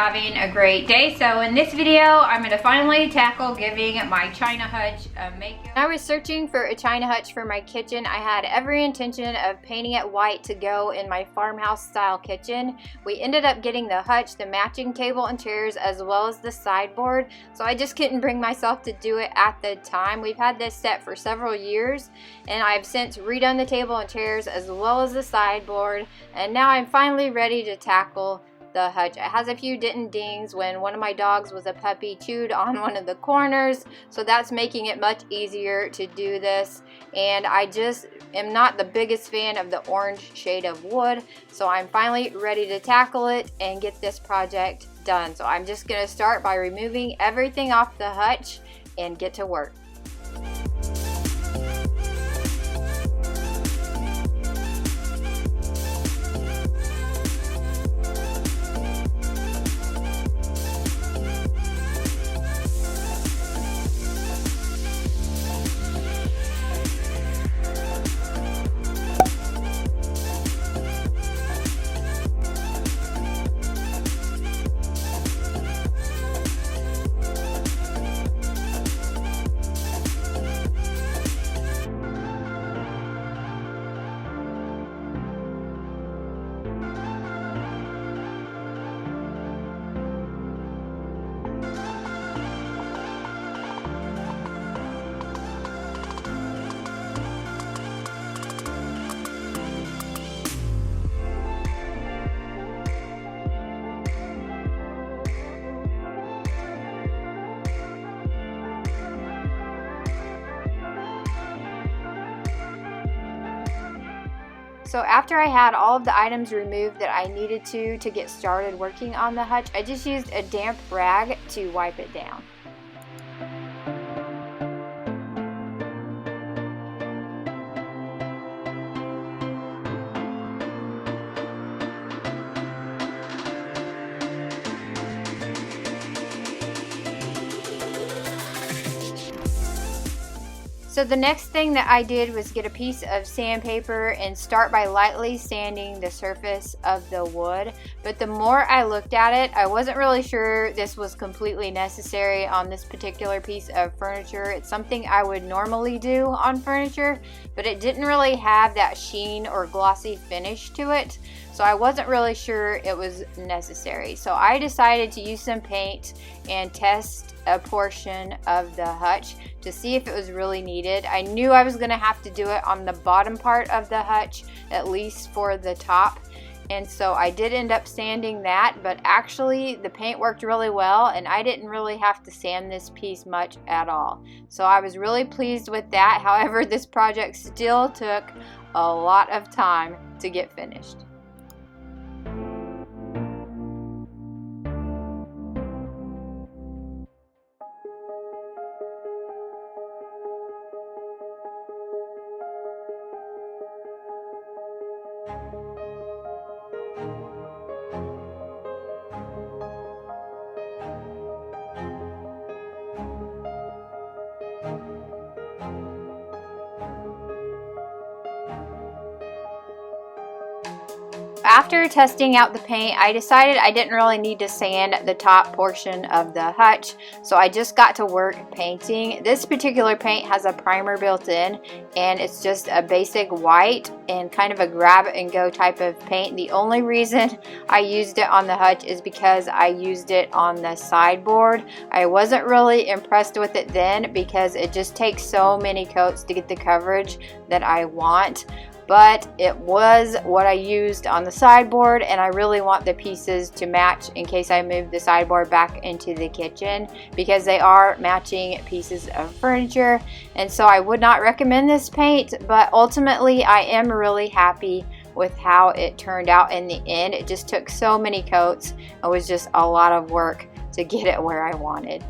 having a great day. So in this video, I'm going to finally tackle giving my China Hutch a makeover. When I was searching for a China Hutch for my kitchen, I had every intention of painting it white to go in my farmhouse style kitchen. We ended up getting the Hutch, the matching table and chairs, as well as the sideboard. So I just couldn't bring myself to do it at the time. We've had this set for several years, and I've since redone the table and chairs as well as the sideboard, and now I'm finally ready to tackle the Hutch. It has a few dent and dings when one of my dogs was a puppy chewed on one of the corners, so that's making it much easier to do this. And I just am not the biggest fan of the orange shade of wood, so I'm finally ready to tackle it and get this project done. So I'm just going to start by removing everything off the Hutch and get to work. So after I had all of the items removed that I needed to get started working on the Hutch, I just used a damp rag to wipe it down. So the next thing that I did was get a piece of sandpaper and start by lightly sanding the surface of the wood. But the more I looked at it, I wasn't really sure this was completely necessary on this particular piece of furniture. It's something I would normally do on furniture, but it didn't really have that sheen or glossy finish to it. So I wasn't really sure it was necessary. So I decided to use some paint and test a portion of the Hutch to see if it was really needed. I knew I was going to have to do it on the bottom part of the Hutch, at least for the top. And so I did end up sanding that, but actually the paint worked really well and I didn't really have to sand this piece much at all. So I was really pleased with that. However, this project still took a lot of time to get finished. After testing out the paint, I decided I didn't really need to sand the top portion of the Hutch, so I just got to work painting. This particular paint has a primer built in, and it's just a basic white and kind of a grab and go type of paint. The only reason I used it on the Hutch is because I used it on the sideboard. I wasn't really impressed with it then because it just takes so many coats to get the coverage that I want. But it was what I used on the sideboard, and I really want the pieces to match in case I move the sideboard back into the kitchen, because they are matching pieces of furniture. And so I would not recommend this paint, but ultimately I am really happy with how it turned out in the end. It just took so many coats. It was just a lot of work to get it where I wanted.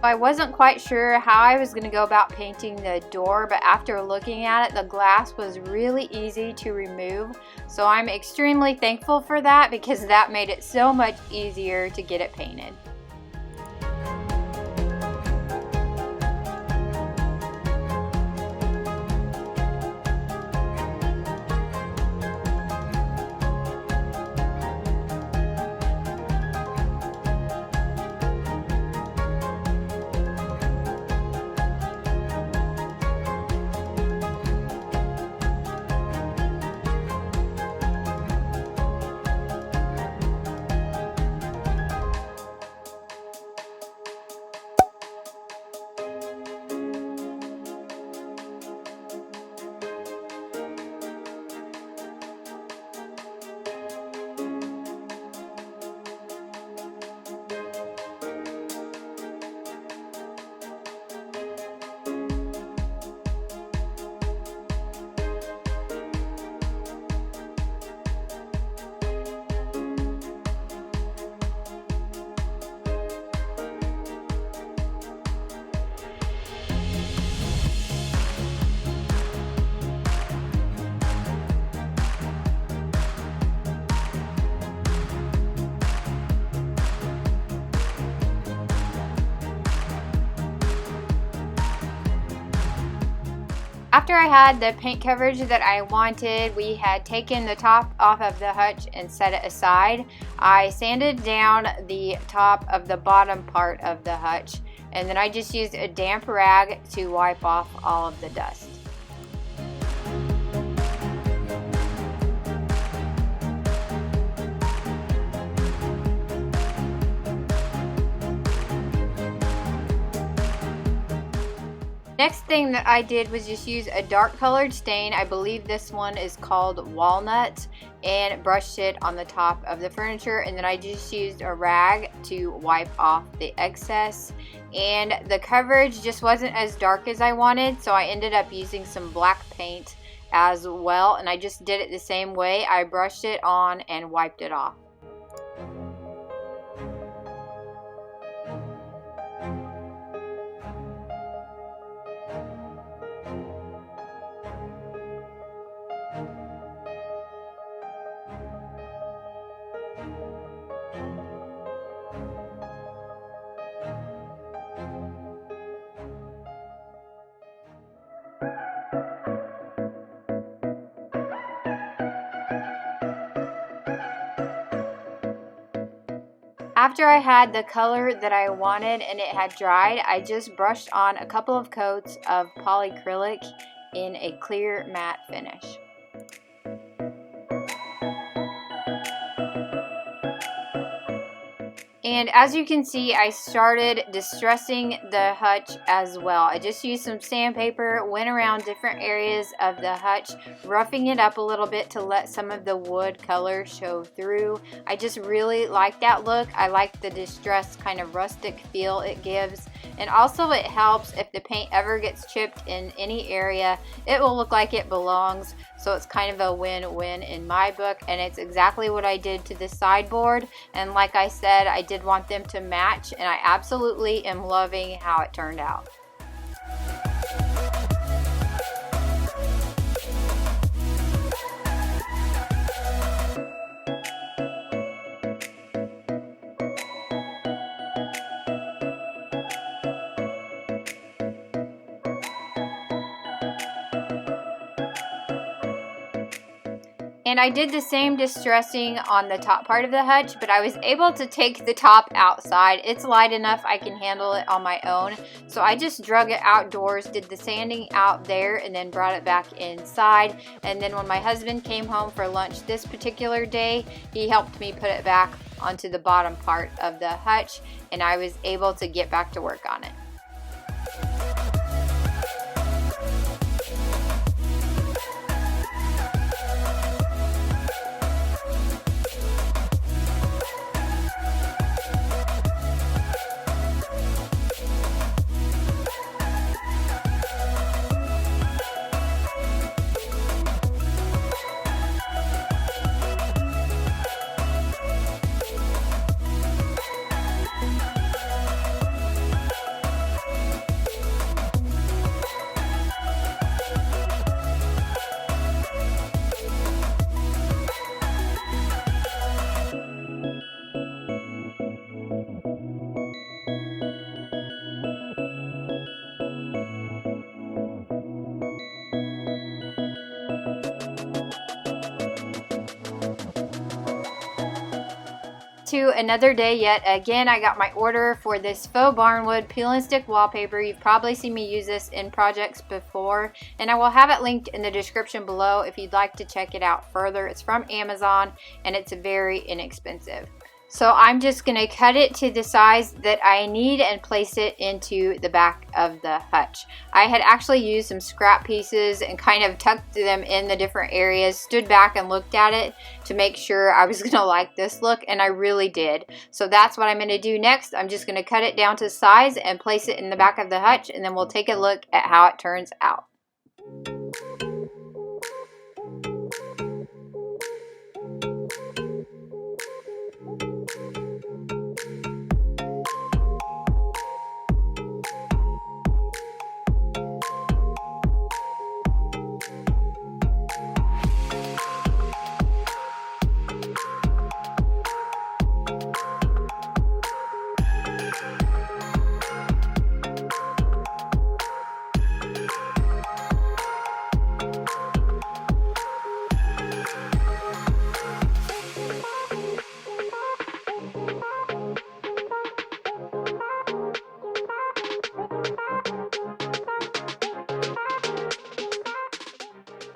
I wasn't quite sure how I was going to go about painting the door, but after looking at it, the glass was really easy to remove. So I'm extremely thankful for that because that made it so much easier to get it painted. After I had the paint coverage that I wanted, we had taken the top off of the hutch and set it aside. I sanded down the top of the bottom part of the hutch, and then I just used a damp rag to wipe off all of the dust. Next thing that I did was just use a dark colored stain. I believe this one is called Walnut, and brushed it on the top of the furniture, and then I just used a rag to wipe off the excess. And the coverage just wasn't as dark as I wanted, so I ended up using some black paint as well, and I just did it the same way. I brushed it on and wiped it off. After I had the color that I wanted and it had dried, I just brushed on a couple of coats of polyacrylic in a clear matte finish. And as you can see, I started distressing the hutch as well. I just used some sandpaper, went around different areas of the hutch, roughing it up a little bit to let some of the wood color show through. I just really like that look. I like the distressed kind of rustic feel it gives. And also it helps if the paint ever gets chipped in any area, it will look like it belongs. So it's kind of a win-win in my book, and it's exactly what I did to the sideboard. And like I said, I did want them to match, and I absolutely am loving how it turned out. And I did the same distressing on the top part of the hutch, but I was able to take the top outside. It's light enough I can handle it on my own. So I just drug it outdoors, did the sanding out there, and then brought it back inside. And then when my husband came home for lunch this particular day, he helped me put it back onto the bottom part of the hutch, and I was able to get back to work on it. to another day yet again. I got my order for this faux barnwood peel and stick wallpaper. You've probably seen me use this in projects before, and I will have it linked in the description below if you'd like to check it out further. It's from Amazon and it's very inexpensive. So I'm just going to cut it to the size that I need and place it into the back of the hutch. I had actually used some scrap pieces and kind of tucked them in the different areas, stood back and looked at it to make sure I was going to like this look, and I really did. So that's what I'm going to do next. I'm just going to cut it down to size and place it in the back of the hutch, and then we'll take a look at how it turns out.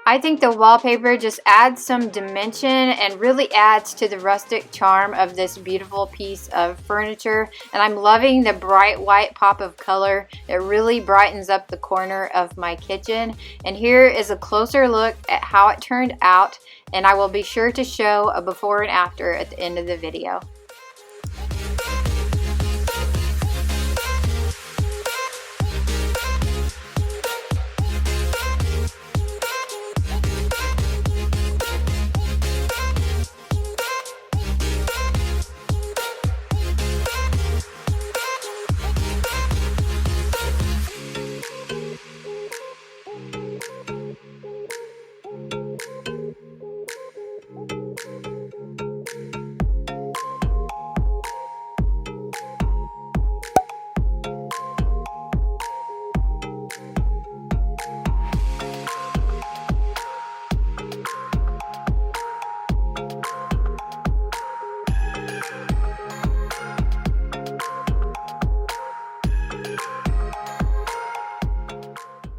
I think the wallpaper just adds some dimension and really adds to the rustic charm of this beautiful piece of furniture. And I'm loving the bright white pop of color. It really brightens up the corner of my kitchen. And here is a closer look at how it turned out. And I will be sure to show a before and after at the end of the video.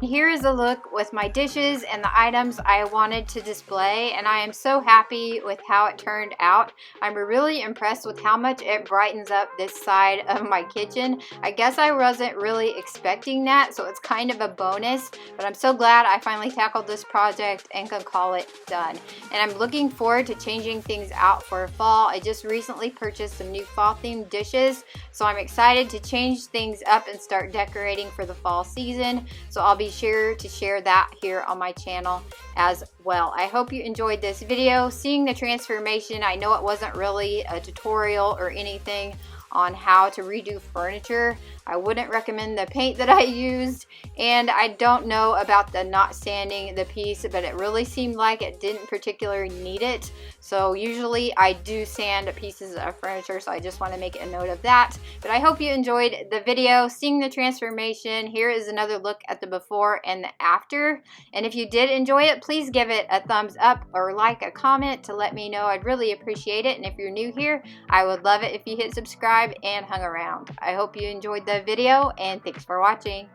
Here is a look with my dishes and the items I wanted to display, and I am so happy with how it turned out. I'm really impressed with how much it brightens up this side of my kitchen. I guess I wasn't really expecting that, so it's kind of a bonus, but I'm so glad I finally tackled this project and can call it done. And I'm looking forward to changing things out for fall. I just recently purchased some new fall themed dishes, so I'm excited to change things up and start decorating for the fall season. So I'll be sure to share that here on my channel as well. I hope you enjoyed this video, seeing the transformation. I know it wasn't really a tutorial or anything on how to redo furniture. I wouldn't recommend the paint that I used, and I don't know about the not sanding the piece, but it really seemed like it didn't particularly need it. So usually I do sand pieces of furniture, so I just want to make a note of that. But I hope you enjoyed the video, seeing the transformation. Here is another look at the before and the after. And if you did enjoy it, please give it a thumbs up or like a comment to let me know. I'd really appreciate it. And if you're new here, I would love it if you hit subscribe and hung around. I hope you enjoyed the video, and thanks for watching.